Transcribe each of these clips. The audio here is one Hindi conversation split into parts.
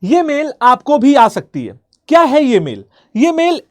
ये मेल आपको भी आ सकती है। क्या है ये मेल? ये मेल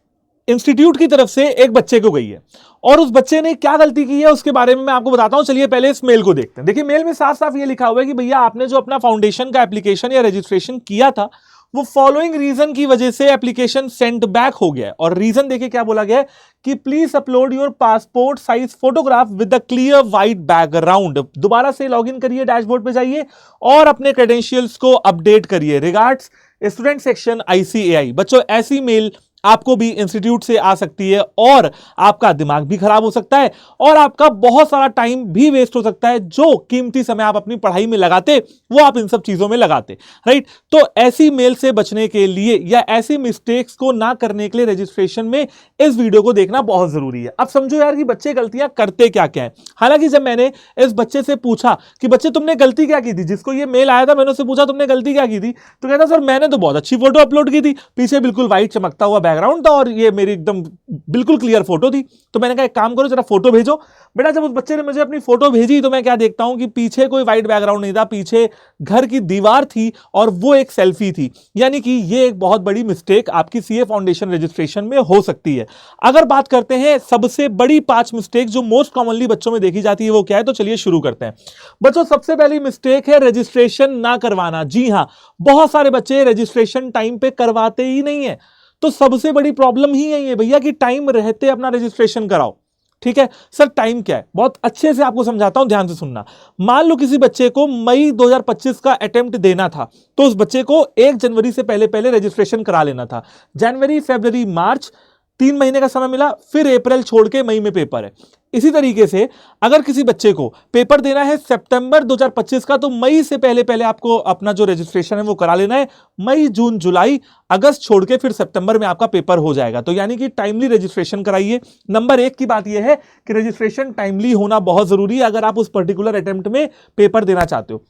इंस्टीट्यूट की तरफ से एक बच्चे को गई है और उस बच्चे ने क्या गलती की है उसके बारे में मैं आपको बताता हूं। चलिए पहले इस मेल को देखते हैं। देखिए मेल में साफ साफ ये लिखा हुआ है कि भैया आपने जो अपना फाउंडेशन का एप्लीकेशन या रजिस्ट्रेशन किया था वो फॉलोइंग रीजन की वजह से एप्लीकेशन सेंट बैक हो गया है। और रीजन देखिए क्या बोला गया है कि please upload your passport size photograph with the clear white background. दोबारा से लॉगिन करिए, डैशबोर्ड पे जाइए और अपने क्रेडेंशियल्स को अपडेट करिए। Regards student section ICAI। बच्चों ऐसी मेल आपको भी इंस्टीट्यूट से आ सकती है और आपका दिमाग भी खराब हो सकता है और आपका बहुत सारा टाइम भी वेस्ट हो सकता है। जो कीमती समय आप अपनी पढ़ाई में लगाते वो आप इन सब चीजों में लगाते, राइट। तो ऐसी मेल से बचने के लिए या ऐसी मिस्टेक्स को ना करने के लिए रजिस्ट्रेशन में इस वीडियो को देखना बहुत जरूरी है। अब समझो यार कि बच्चे गलतियां करते क्या क्या है। हालांकि जब मैंने इस बच्चे से पूछा कि बच्चे तुमने गलती क्या की थी, जिसको ये मेल आया था मैंने उससे पूछा तुमने गलती क्या की थी, तो कहता सर मैंने तो बहुत अच्छी फोटो अपलोड की थी, पीछे बिल्कुल व्हाइट चमकता हुआ बैकग्राउंड था और ये मेरी एकदम बिल्कुल क्लियर फोटो थी। तो मैंने कहा एक काम करो जरा फोटो भेजो। बेटा जब उस बच्चे ने मुझे अपनी फोटो भेजी तो मैं क्या देखता हूं कि पीछे कोई व्हाइट बैकग्राउंड नहीं था, पीछे घर की दीवार थी और वो एक सेल्फी थी। यानी कि ये एक बहुत बड़ी मिस्टेक आपकी CA फाउंडेशन रजिस्ट्रेशन में हो सकती है। अगर बात करते हैं सबसे बड़ी 5 मिस्टेक जो मोस्ट कॉमनली बच्चों में देखी जाती है वो क्या है, तो चलिए शुरू करते हैं। बच्चों सबसे पहली मिस्टेक है रजिस्ट्रेशन ना करवाना। जी हां, बहुत सारे बच्चे रजिस्ट्रेशन टाइम पे करवाते ही नहीं है। तो सबसे बड़ी प्रॉब्लम ही यही है भैया कि टाइम रहते अपना रजिस्ट्रेशन कराओ। ठीक है सर, टाइम क्या है बहुत अच्छे से आपको समझाता हूं, ध्यान से सुनना। मान लो किसी बच्चे को मई 2025 का अटेम्प्ट देना था तो उस बच्चे को 1 जनवरी से पहले पहले रजिस्ट्रेशन करा लेना था। जनवरी, फरवरी, मार्च 3 महीने का समय मिला, फिर अप्रैल छोड़ के मई में पेपर है। इसी तरीके से अगर किसी बच्चे को पेपर देना है सितंबर 2025 का तो मई से पहले पहले आपको अपना जो रजिस्ट्रेशन है वो करा लेना है। मई, जून, जुलाई, अगस्त छोड़ के फिर सितंबर में आपका पेपर हो जाएगा। तो यानी कि टाइमली रजिस्ट्रेशन कराइए। नंबर 1 की बात यह है कि रजिस्ट्रेशन टाइमली होना बहुत जरूरी है अगर आप उस पर्टिकुलर अटेम्प्ट में पेपर देना चाहते हो।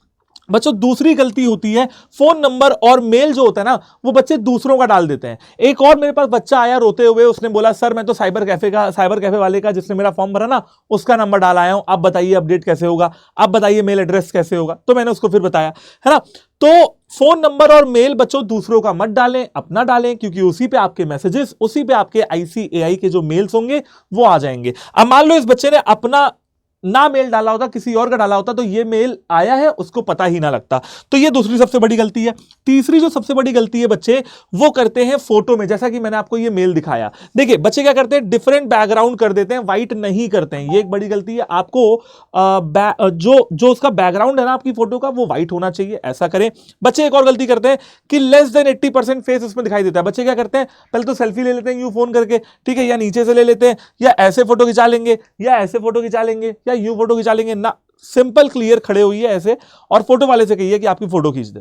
बच्चों दूसरी गलती होती है फोन नंबर और मेल जो होता है ना वो बच्चे दूसरों का डाल देते हैं। एक और मेरे पास बच्चा आया रोते हुए, उसने बोला सर मैं तो साइबर कैफे वाले का जिसने मेरा फॉर्म भरा ना उसका नंबर डाल आया हूं, आप बताइए अपडेट कैसे होगा, आप बताइए मेल एड्रेस कैसे होगा। तो मैंने उसको फिर बताया, है ना। तो फोन नंबर और मेल बच्चों दूसरों का मत डालें, अपना डालें, क्योंकि उसी पे आपके मैसेजेस, उसी पे आपके ICAI के जो मेल्स होंगे वो आ जाएंगे। अब मान लो इस बच्चे ने अपना ना मेल डाला होता, किसी और का डाला होता तो ये मेल आया है उसको पता ही ना लगता। तो ये दूसरी सबसे बड़ी गलती है। तीसरी जो सबसे बड़ी गलती है बच्चे वो करते हैं फोटो में, जैसा कि मैंने आपको ये मेल दिखाया। देखिए बच्चे क्या करते हैं, डिफरेंट बैकग्राउंड कर देते हैं, व्हाइट नहीं करते हैं। ये एक बड़ी गलती है। आपको जो उसका बैकग्राउंड है ना आपकी फोटो का वो व्हाइट होना चाहिए, ऐसा करें। बच्चे एक और गलती करते हैं कि लेस देन 80% फेस उसमें दिखाई देता है। बच्चे क्या करते हैं, पहले तो सेल्फी ले लेते हैं यूं फोन करके, ठीक है, या नीचे से ले लेते हैं, या ऐसे फोटो खिंचा लेंगे, या ऐसे फोटो खिंचा लेंगे, या यूं फोटो खिंचा लेंगे ना। सिंपल क्लियर खड़े हुई है ऐसे और फोटो वाले से कहिए कि आपकी फोटो खींच दे,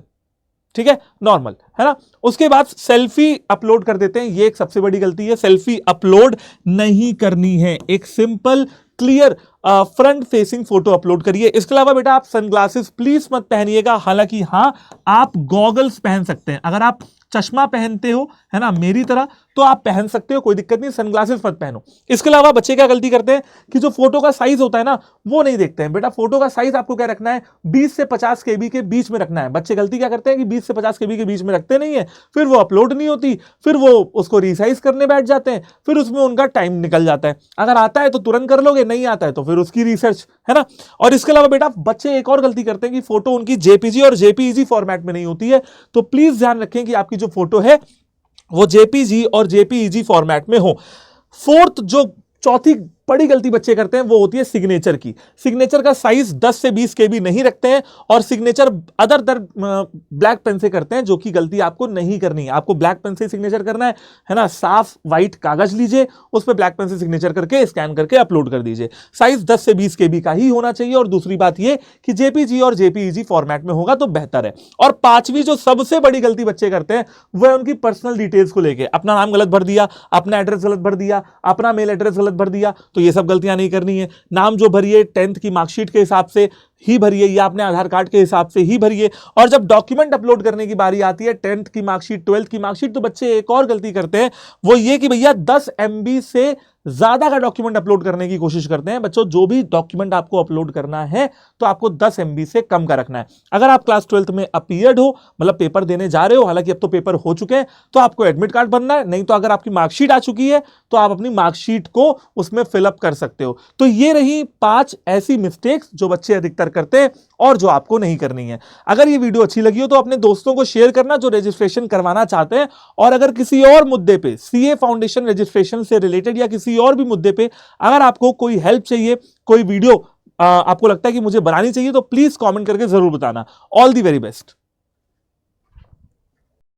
ठीक है, नॉर्मल, है ना। उसके बाद सेल्फी अपलोड कर देते हैं, ये एक सबसे बड़ी गलती है। सेल्फी अपलोड नहीं करनी है, एक simple clear front facing photo upload करिए। इसके अलावा बेटा आप सनग्लासेस प्लीज मत पहनिएगा। हालांकि हाँ आप गॉगल्स पहन सकते हैं, अगर आप चश्मा पहनते हो, है ना, मेरी तरह, तो आप पहन सकते हो, कोई दिक्कत नहीं, सनग्लासेस मत पहनो। इसके अलावा बच्चे क्या गलती करते हैं कि जो फोटो का साइज होता है ना वो नहीं देखते हैं। बेटा फोटो का साइज आपको क्या रखना है, 20 से 50 KB के बीच में रखना है। बच्चे गलती क्या करते हैं कि 20 से 50 KB के बीच में रखते नहीं है, फिर वो अपलोड नहीं होती, फिर वो उसको रिसाइज करने बैठ जाते हैं, फिर उसमें उनका टाइम निकल जाता है। अगर आता है तो तुरंत कर लोगे, नहीं आता है तो फिर उसकी रिसर्च, है ना। और इसके अलावा बेटा बच्चे एक और गलती करते हैं कि फोटो उनकी JPG और JPEG फॉर्मेट में नहीं होती है। तो प्लीज ध्यान रखें कि आपकी जो फोटो है वो JPG और JPEG फॉर्मेट में हो। चौथी बड़ी गलती बच्चे करते हैं वो होती है सिग्नेचर की। सिग्नेचर का साइज 10 से 20 KB नहीं रखते हैं और सिग्नेचर अदर ब्लैक पेन से करते हैं, जो कि गलती आपको नहीं करनी है। आपको ब्लैक पेन से सिग्नेचर करना है ना। साफ व्हाइट कागज लीजिए, उस पर ब्लैक पेन से सिग्नेचर करके स्कैन करके अपलोड कर दीजिए। साइज 10 से 20 KB का ही होना चाहिए। और दूसरी बात यह कि JPG और JPEG फॉर्मेट में होगा तो बेहतर है। और पांचवी जो सबसे बड़ी गलती बच्चे करते हैं वह उनकी पर्सनल डिटेल्स को लेकर, अपना नाम गलत भर दिया, अपना एड्रेस गलत भर दिया, अपना मेल एड्रेस गलत भर दिया। तो ये सब गलतियां नहीं करनी है। नाम जो भरिए 10th की मार्कशीट के हिसाब से ही भरिए या अपने आधार कार्ड के हिसाब से ही भरिए। और जब डॉक्यूमेंट अपलोड करने की बारी आती है, 10th की मार्कशीट, 12th की मार्कशीट, तो बच्चे एक और गलती करते हैं वो ये कि भैया 10 MB से ज्यादा का डॉक्यूमेंट अपलोड करने की कोशिश करते हैं। बच्चों जो भी डॉक्यूमेंट आपको अपलोड करना है तो आपको 10 MB से कम का रखना है। अगर आप क्लास 12th में अपीयर्ड हो, मतलब पेपर देने जा रहे हो, हालांकि अब तो पेपर हो चुके हैं, तो आपको एडमिट कार्ड बनना है, नहीं तो अगर आपकी मार्कशीट आ चुकी है तो आप अपनी मार्कशीट को उसमें फिलअप कर सकते हो। तो ये रही 5 ऐसी मिस्टेक्स जो बच्चे अधिकतर करते हैं और जो आपको नहीं करनी है। अगर ये वीडियो अच्छी लगी हो तो अपने दोस्तों को शेयर करना जो रजिस्ट्रेशन करवाना चाहते हैं, और अगर किसी और मुद्दे पे, सीए फाउंडेशन रजिस्ट्रेशन से रिलेटेड या किसी और भी मुद्दे पे अगर आपको कोई हेल्प चाहिए, कोई वीडियो आपको लगता है कि मुझे बनानी चाहिए, तो प्लीज कमेंट करके जरूर बताना। All the very best.